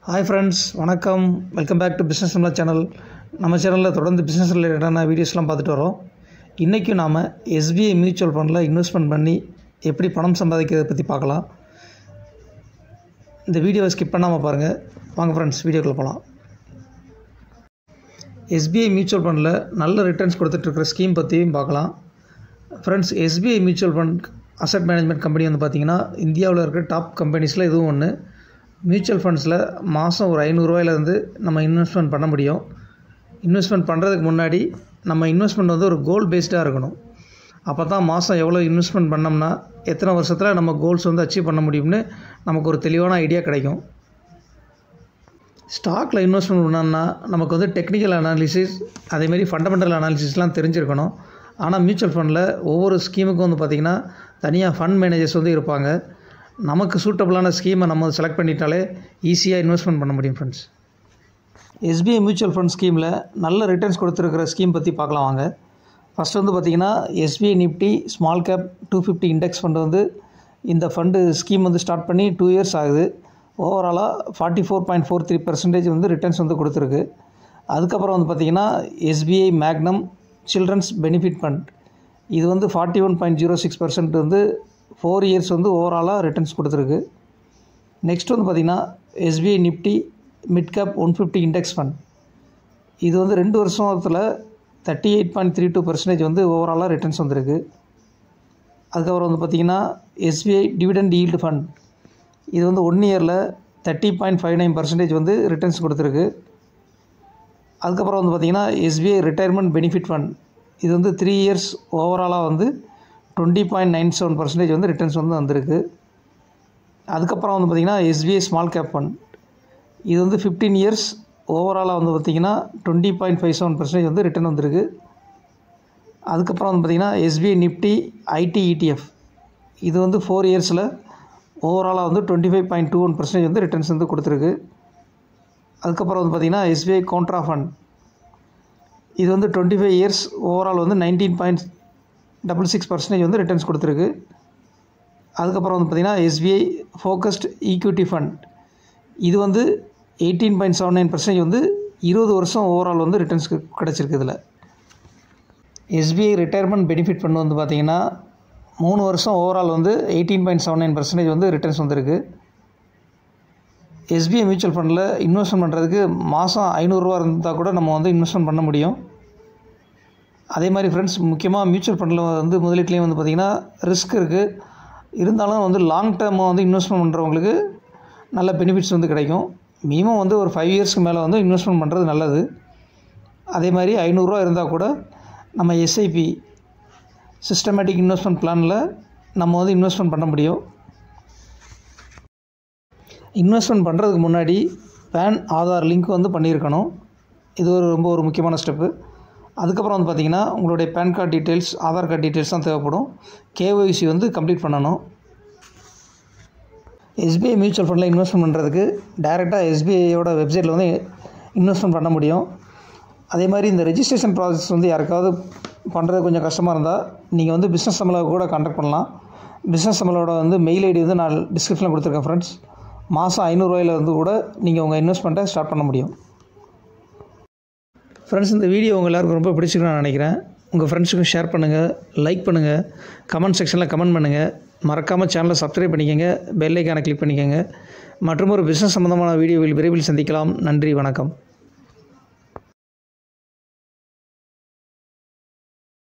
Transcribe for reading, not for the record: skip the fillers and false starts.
Hi friends, வணக்கம். Welcome back to business நம்மள channel. நம்ம சேனலில் தொடர்ந்து பிஸ்னஸ் ரிலேட்டடான வீடியோஸ்லாம் பார்த்துட்டு வரோம். இன்றைக்கும் நாம் எஸ்பிஐ மியூச்சுவல் ஃபண்டில் இன்வெஸ்ட்மெண்ட் பண்ணி எப்படி பணம் சம்பாதிக்கிறதை பற்றி பார்க்கலாம். இந்த வீடியோவை ஸ்கிப் பண்ணாமல் பாருங்கள். வாங்க ஃப்ரெண்ட்ஸ், வீடியோக்குள்ளே போகலாம். எஸ்பிஐ மியூச்சுவல் ஃபண்டில் நல்ல ரிட்டர்ன்ஸ் கொடுத்துட்ருக்கிற ஸ்கீம் பற்றியும் பார்க்கலாம். Friends, SBI mutual fund asset management company வந்து பார்த்திங்கன்னா இந்தியாவில் இருக்கிற டாப் கம்பெனிஸில் இதுவும் ஒன்று. மியூச்சுவல் ஃபண்ட்ஸில் மாதம் ஒரு ₹500 நம்ம இன்வெஸ்ட்மெண்ட் பண்ண முடியும். இன்வெஸ்ட்மெண்ட் பண்ணுறதுக்கு முன்னாடி நம்ம இன்வெஸ்ட்மெண்ட் வந்து ஒரு கோல் பேஸ்டாக இருக்கணும். அப்போ தான் மாதம் எவ்வளோ இன்வெஸ்ட்மெண்ட் பண்ணோம்னா எத்தனை வருஷத்தில் நம்ம கோல்ஸ் வந்து அச்சீவ் பண்ண முடியும்னு நமக்கு ஒரு தெளிவான ஐடியா கிடைக்கும். ஸ்டாக்கில் இன்வெஸ்ட்மெண்ட் பண்ணோம்னா நமக்கு வந்து டெக்னிக்கல் அனாலிசிஸ் அதேமாரி ஃபண்டமெண்டல் அனாலிசிஸ்லாம் தெரிஞ்சிருக்கணும். ஆனால் மியூச்சுவல் ஃபண்டில் ஒவ்வொரு ஸ்கீமுக்கும் வந்து பார்த்திங்கன்னா தனியாக ஃபண்ட் மேனேஜர்ஸ் வந்து இருப்பாங்க. நமக்கு சூட்டபுளான ஸ்கீமை நம்ம செலக்ட் பண்ணிட்டாலே ஈஸியாக இன்வெஸ்ட்மெண்ட் பண்ண முடியும். ஃப்ரெண்ட்ஸ், எஸ்பிஐ மியூச்சுவல் ஃபண்ட் ஸ்கீமில் நல்ல ரிட்டர்ன்ஸ் கொடுத்துருக்கிற ஸ்கீம் பற்றி பார்க்கலாம் வாங்க. ஃபஸ்ட் வந்து பார்த்திங்கன்னா SBI Nifty small cap 250 index fund வந்து இந்த ஃபண்டு ஸ்கீம் வந்து ஸ்டார்ட் பண்ணி 2 இயர்ஸ் ஆகுது. ஓவராலாக 44.43% வந்து ரிட்டர்ன்ஸ் வந்து கொடுத்துருக்கு. அதுக்கப்புறம் வந்து பார்த்திங்கன்னா SBI magnum children's benefit fund இது வந்து 41.06% வந்து 4 இயர்ஸ் வந்து ஓவராலாக ரிட்டர்ன்ஸ் கொடுத்துருக்கு. நெக்ஸ்ட் வந்து பார்த்திங்கன்னா SBI Nifty mid cap 150 index fund இது வந்து 2 வருஷத்தில் 38.32% வந்து ஓவராலாக ரிட்டர்ன்ஸ் வந்துருக்கு. அதுக்கப்புறம் வந்து பார்த்திங்கன்னா எஸ்பிஐ டிவிடெண்ட் ஈல்டு ஃபண்ட் இது வந்து 1 இயரில் 30.59% வந்து ரிட்டர்ன்ஸ் கொடுத்துருக்கு. அதுக்கப்புறம் வந்து பார்த்திங்கன்னா எஸ்பிஐ ரிட்டையர்மெண்ட் பெனிஃபிட் ஃபண்ட் இது வந்து 3 இயர்ஸ் ஓவராலாக வந்து 20.97% வந்து ரிட்டர்ன்ஸ் வந்து வந்திருக்கு. அதுக்கப்புறம் வந்து பார்த்திங்கன்னா எஸ்பிஐ ஸ்மால் கேப் ஃபண்ட் இது வந்து 15 இயர்ஸ் ஓவராலாக வந்து பார்த்திங்கன்னா 20.57% வந்து ரிட்டர்ன் வந்திருக்கு. அதுக்கப்புறம் வந்து பார்த்திங்கன்னா எஸ்பிஐ நிஃப்டி ஐடி இடிஎஃப் இது வந்து 4 இயர்ஸில் ஓவராலாக வந்து 25.21% வந்து ரிட்டர்ன்ஸ் வந்து கொடுத்துருக்கு. அதுக்கப்புறம் வந்து பார்த்திங்கன்னா எஸ்பிஐ கான்ட்ரா ஃபண்ட் இது வந்து 25 இயர்ஸ் ஓவரால் வந்து 19.66% வந்து ரிட்டர்ன்ஸ் கொடுத்துருக்கு. அதுக்கப்புறம் வந்து பார்த்திங்கன்னா எஸ்பிஐ ஃபோக்கஸ்ட் ஈக்விட்டி ஃபண்ட் இது வந்து 18.79% வந்து 20 வருஷம் ஓவரால் வந்து ரிட்டர்ன்ஸ் கிடச்சிருக்கு. இதில் எஸ்பிஐ ரிட்டையர்மெண்ட் பெனிஃபிட் ஃபண்ட் வந்து பார்த்திங்கன்னா 3 வருஷம் ஓவரால் வந்து 18.79% வந்து ரிட்டர்ன்ஸ் வந்திருக்கு. எஸ்பிஐ மியூச்சுவல் ஃபண்டில் இன்வெஸ்ட்மெண்ட் பண்ணுறதுக்கு மாதம் ₹500 இருந்தால் கூட நம்ம வந்து இன்வெஸ்ட்மெண்ட் பண்ண முடியும். அதே மாதிரி ஃப்ரெண்ட்ஸ், முக்கியமாக மியூச்சுவல் ஃபண்டில் வந்து முதலீட்லேயும் வந்து பார்த்திங்கன்னா ரிஸ்க் இருக்குது. இருந்தாலும் வந்து லாங் டேர்மாக வந்து இன்வெஸ்ட்மெண்ட் பண்ணுறவங்களுக்கு நல்ல பெனிஃபிட்ஸ் வந்து கிடைக்கும். மினிமம் வந்து ஒரு 5 இயர்ஸ்க்கு மேலே வந்து இன்வெஸ்ட்மெண்ட் பண்ணுறது நல்லது. அதே மாதிரி ₹500 இருந்தால் கூட நம்ம எஸ்ஐபி சிஸ்டமேட்டிக் இன்வெஸ்ட்மெண்ட் பிளானில் நம்ம வந்து இன்வெஸ்ட்மெண்ட் பண்ண முடியும். இன்வெஸ்ட்மெண்ட் பண்ணுறதுக்கு முன்னாடி பேன் ஆதார் லிங்க் வந்து பண்ணியிருக்கணும். இது ரொம்ப ஒரு முக்கியமான ஸ்டெப்பு. அதுக்கப்புறம் வந்து பார்த்திங்கன்னா உங்களுடைய PAN card details Aadhaar card details தான் தேவைப்படும். கேஒய்சி வந்து கம்ப்ளீட் பண்ணணும். எஸ்பிஐ மியூச்சுவல் ஃபண்டில் இன்வெஸ்ட்மெண்ட் பண்ணுறதுக்கு டைரெக்டாக எஸ்பிஐயோட வெப்சைட்டில் வந்து இன்வெஸ்ட்மெண்ட் பண்ண முடியும். அதே மாதிரி இந்த ரெஜிஸ்ட்ரேஷன் ப்ராசஸ் வந்து யாருக்காவது பண்ணுறது கொஞ்சம் கஷ்டமாக இருந்தால் நீங்கள் வந்து பிஸ்னஸ் சம்மளை கூட கான்டாக்ட் பண்ணலாம். பிஸ்னஸ் சம்மளோட வந்து மெயில் ஐடி வந்து நான் டிஸ்கிரிப்ஷனில் கொடுத்துருக்கேன். ஃப்ரெண்ட்ஸ், மாதம் ₹500 வந்து கூட நீங்கள் உங்கள் இன்வெஸ்ட்மெண்ட்டை ஸ்டார்ட் பண்ண முடியும். ஃப்ரெண்ட்ஸ், இந்த வீடியோ உங்கள் எல்லாருக்கும் ரொம்ப பிடிச்சிருக்குன்னு நான் நினைக்கிறேன். உங்கள் ஃப்ரெண்ட்ஸுக்கும் ஷேர் பண்ணுங்கள், லைக் பண்ணுங்கள், கமெண்ட் செக்ஷனில் கமெண்ட் பண்ணுங்கள். மறக்காமல் சேனலை சப்ஸ்கிரைப் பண்ணிக்கோங்க, பெல் ஐக்கானை கிளிக் பண்ணிக்கோங்க. மற்றும் ஒரு பிஸ்னஸ் சம்மந்தமான வீடியோவில் விரைவில் சந்திக்கலாம். நன்றி, வணக்கம்.